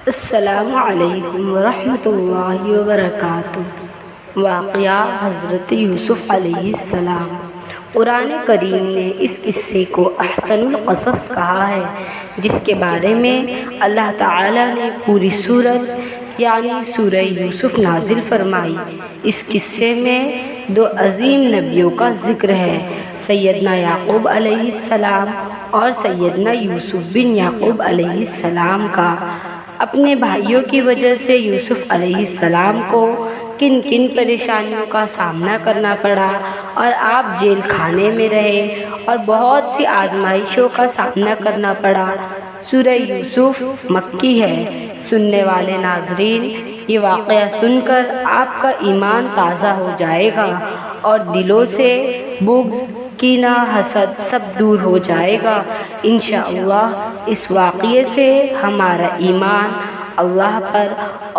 السلام علیکم ورحمۃ اللہ وبرکاتہ۔ واقعہ حضرت یوسف علیہ السلام۔ قرآن کریم نے اس قصے کو احسن القصص کہا ہے، جس کے بارے میں اللہ تعالیٰ نے پوری سورت یعنی سورہ یوسف نازل فرمائی۔ اس قصے میں دو عظیم نبیوں کا ذکر ہے، سیدنا یعقوب علیہ السلام اور سیدنا یوسف بن یعقوب علیہ السلام کا۔ اپنے بھائیوں کی وجہ سے یوسف علیہ السلام کو کن کن پریشانیوں کا سامنا کرنا پڑا اور آپ جیل خانے میں رہے اور بہت سی آزمائشوں کا سامنا کرنا پڑا۔ سورہ یوسف مکی ہے۔ سننے والے ناظرین، یہ واقعہ سن کر آپ کا ایمان تازہ ہو جائے گا اور دلوں سے بغض، کینہ، حسد سب دور ہو جائے گا۔ انشاءاللہ اس واقعے سے ہمارا ایمان اللہ پر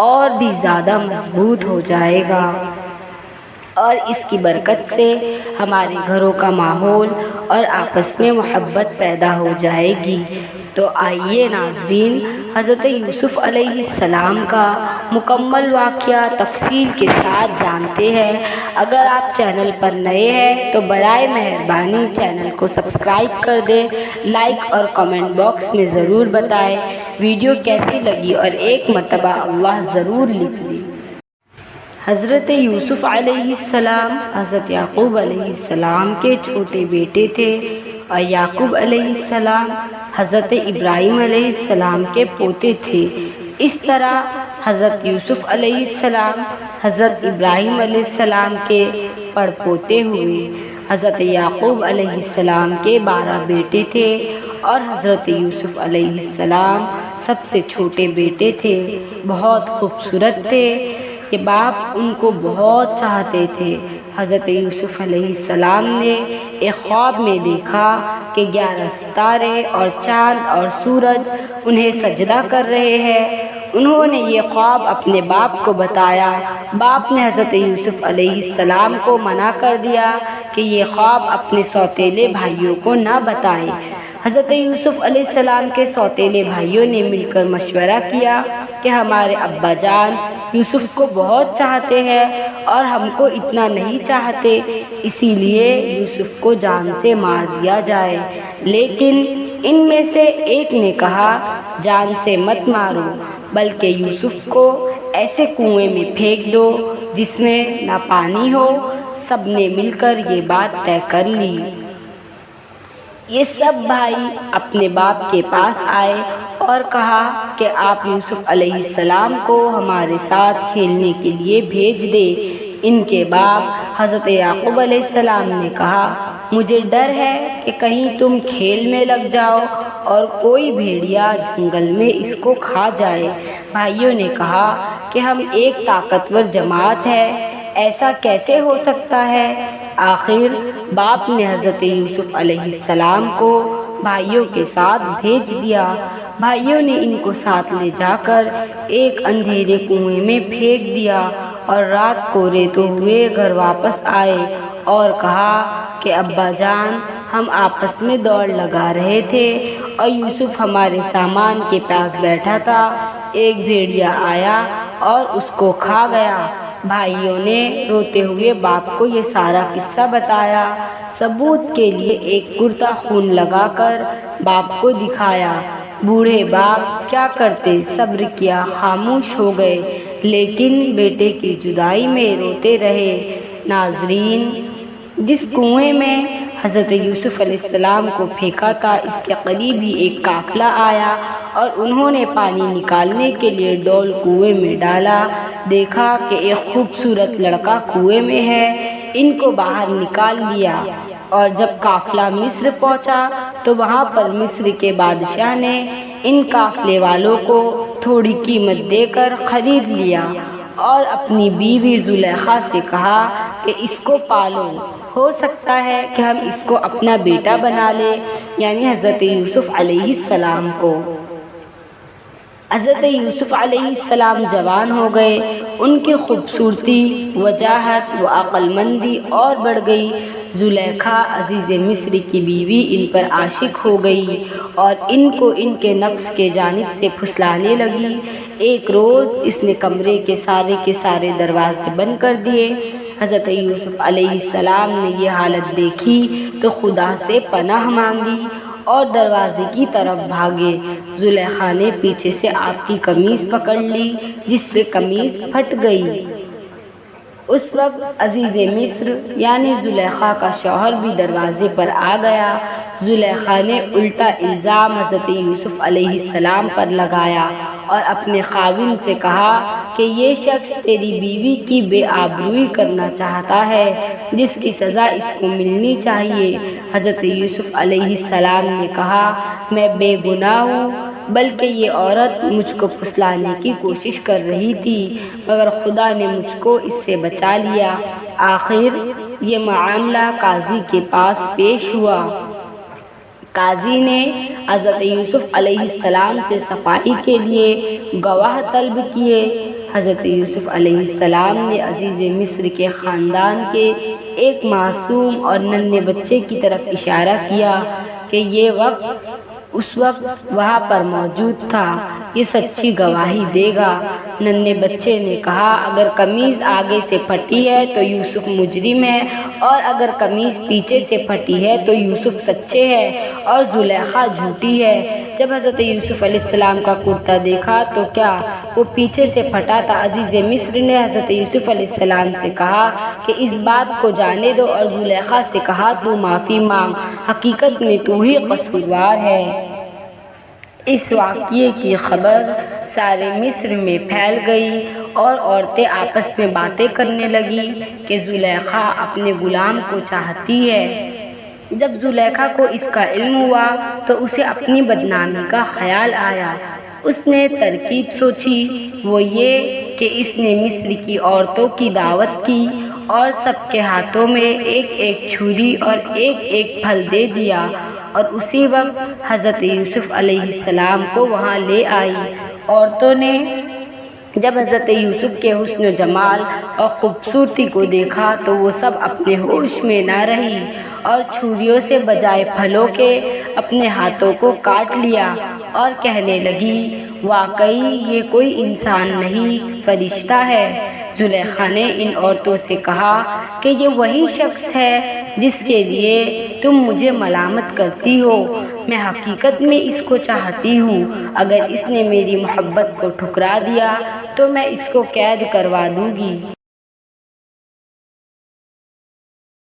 اور بھی زیادہ مضبوط ہو جائے گا اور اس کی برکت سے ہمارے گھروں کا ماحول اور آپس میں محبت پیدا ہو جائے گی۔ تو آئیے ناظرین، حضرت یوسف علیہ السلام کا مکمل واقعہ تفصیل کے ساتھ جانتے ہیں۔ اگر آپ چینل پر نئے ہیں تو برائے مہربانی چینل کو سبسکرائب کر دیں، لائک اور کمنٹ باکس میں ضرور بتائیں ویڈیو کیسی لگی اور ایک مرتبہ اللہ ضرور لکھ دیں۔ حضرت یوسف علیہ السلام حضرت یعقوب علیہ السلام کے چھوٹے بیٹے تھے اور یعقوب علیہ السلام حضرت ابراہیم علیہ السلام کے پوتے تھے۔ اس طرح حضرت یوسف علیہ السلام حضرت ابراہیم علیہ السلام کے پڑپوتے ہوئے۔ حضرت یعقوب علیہ السلام کے 12 بیٹے تھے اور حضرت یوسف علیہ السلام سب سے چھوٹے بیٹے تھے۔ بہت خوبصورت تھے، یہ باپ ان کو بہت چاہتے تھے۔ حضرت یوسف علیہ السلام نے ایک خواب میں دیکھا کہ 11 ستارے اور چاند اور سورج انہیں سجدہ کر رہے ہیں۔ انہوں نے یہ خواب اپنے باپ کو بتایا۔ باپ نے حضرت یوسف علیہ السلام کو منع کر دیا کہ یہ خواب اپنے سوتیلے بھائیوں کو نہ بتائیں۔ حضرت یوسف علیہ السلام کے سوتیلے بھائیوں نے مل کر مشورہ کیا کہ ہمارے ابا جان یوسف کو بہت چاہتے ہیں اور ہم کو اتنا نہیں چاہتے، اسی لیے یوسف کو جان سے مار دیا جائے۔ لیکن ان میں سے ایک نے کہا، جان سے مت مارو بلکہ یوسف کو ایسے کنویں میں پھینک دو جس میں نہ پانی ہو۔ سب نے مل کر یہ بات طے کر لی۔ یہ سب بھائی اپنے باپ کے پاس آئے اور کہا کہ آپ یوسف علیہ السلام کو ہمارے ساتھ کھیلنے کے لیے بھیج دیں۔ ان کے باپ حضرت یعقوب علیہ السلام نے کہا، مجھے ڈر ہے کہ کہیں تم کھیل میں لگ جاؤ اور کوئی بھیڑیا جنگل میں اس کو کھا جائے۔ بھائیوں نے کہا کہ ہم ایک طاقتور جماعت ہے، ایسا کیسے ہو سکتا ہے؟ آخر باپ نے حضرت یوسف علیہ السلام کو بھائیوں کے ساتھ بھیج دیا۔ بھائیوں نے ان کو ساتھ لے جا کر ایک اندھیرے کنویں میں پھینک دیا اور رات کو رہتے ہوئے گھر واپس آئے اور کہا کہ ابا جان، ہم آپس میں دوڑ لگا رہے تھے اور یوسف ہمارے سامان کے پاس بیٹھا تھا، ایک بھیڑیا آیا اور اس کو کھا گیا۔ بھائیوں نے روتے ہوئے باپ کو یہ سارا قصہ بتایا۔ ثبوت کے لیے ایک کرتا خون لگا کر باپ کو دکھایا۔ بوڑھے باپ کیا کرتے، صبر کیا، خاموش ہو گئے، لیکن بیٹے کی جدائی میں روتے رہے۔ ناظرین، جس کنویں میں حضرت یوسف علیہ السلام کو پھینکا تھا، اس کے قریب ہی ایک قافلہ آیا اور انہوں نے پانی نکالنے کے لیے ڈول کنویں میں ڈالا۔ دیکھا کہ ایک خوبصورت لڑکا کنویں میں ہے، ان کو باہر نکال لیا اور جب قافلہ مصر پہنچا تو وہاں پر مصر کے بادشاہ نے ان قافلے والوں کو تھوڑی قیمت دے کر خرید لیا اور اپنی بیوی زلیخا سے کہا کہ اس کو پالو، ہو سکتا ہے کہ ہم اس کو اپنا بیٹا بنا لیں، یعنی حضرت یوسف علیہ السلام کو۔ حضرت یوسف علیہ السلام جوان ہو گئے، ان کی خوبصورتی، وجاہت و عقل مندی اور بڑھ گئی۔ زلیخا عزیز مصر کی بیوی ان پر عاشق ہو گئی اور ان کو ان کے نفس کے جانب سے پھسلانے لگی۔ ایک روز اس نے کمرے کے سارے دروازے بند کر دیے۔ حضرت یوسف علیہ السلام نے یہ حالت دیکھی تو خدا سے پناہ مانگی اور دروازے کی طرف بھاگے۔ زلیخا نے پیچھے سے آپ کی قمیض پکڑ لی جس سے قمیض پھٹ گئی۔ اس وقت عزیز مصر یعنی زلیخا کا شوہر بھی دروازے پر آ گیا۔ زلیخا نے الٹا الزام حضرت یوسف علیہ السلام پر لگایا اور اپنے خاوند سے کہا کہ یہ شخص تیری بیوی کی بے آبروئی کرنا چاہتا ہے جس کی سزا اس کو ملنی چاہیے۔ حضرت یوسف علیہ السلام نے کہا میں بے گناہ ہوں، بلکہ یہ عورت مجھ کو پھسلانے کی کوشش کر رہی تھی، مگر خدا نے مجھ کو اس سے بچا لیا۔ آخر یہ معاملہ قاضی کے پاس پیش ہوا۔ قاضی نے حضرت یوسف علیہ السلام سے صفائی کے لیے گواہ طلب کیے۔ حضرت یوسف علیہ السلام نے عزیز مصر کے خاندان کے ایک معصوم اور ننھے بچے کی طرف اشارہ کیا کہ یہ اس وقت وہاں پر موجود تھا، یہ سچی گواہی دے گا۔ ننھے بچے نے کہا اگر قمیض آگے سے پھٹی ہے تو یوسف مجرم ہے اور اگر قمیض پیچھے سے پھٹی ہے تو یوسف سچے ہے اور زلیخا جھوٹی ہے۔ جب حضرت یوسف علیہ السلام کا کرتا دیکھا تو کیا وہ پیچھے سے پھٹا تھا؟ عزیز مصر نے حضرت یوسف علیہ السلام سے کہا کہ اس بات کو جانے دو اور زلیخا سے کہا تو معافی مانگ، حقیقت میں تو ہی قصوروار ہے۔ اس واقعے کی خبر سارے مصر میں پھیل گئی اور عورتیں آپس میں باتیں کرنے لگی کہ زلیخا اپنے غلام کو چاہتی ہے۔ جب زلیخا کو اس کا علم ہوا تو اسے اپنی بدنامی کا خیال آیا۔ اس نے ترکیب سوچی، وہ یہ کہ اس نے مصر کی عورتوں کی دعوت کی اور سب کے ہاتھوں میں ایک ایک چھری اور ایک ایک پھل دے دیا اور اسی وقت حضرت یوسف علیہ السلام کو وہاں لے آئی۔ عورتوں نے جب حضرت یوسف کے حسن و جمال اور خوبصورتی کو دیکھا تو وہ سب اپنے ہوش میں نہ رہی اور چھریوں سے بجائے پھلوں کے اپنے ہاتھوں کو کاٹ لیا اور کہنے لگی واقعی یہ کوئی انسان نہیں، فرشتہ ہے۔ زلیخا نے ان عورتوں سے کہا کہ یہ وہی شخص ہے جس کے لیے تم مجھے ملامت کرتی ہو، میں حقیقت میں اس کو چاہتی ہوں، اگر اس نے میری محبت کو ٹھکرا دیا تو میں اس کو قید کروا دوں گی۔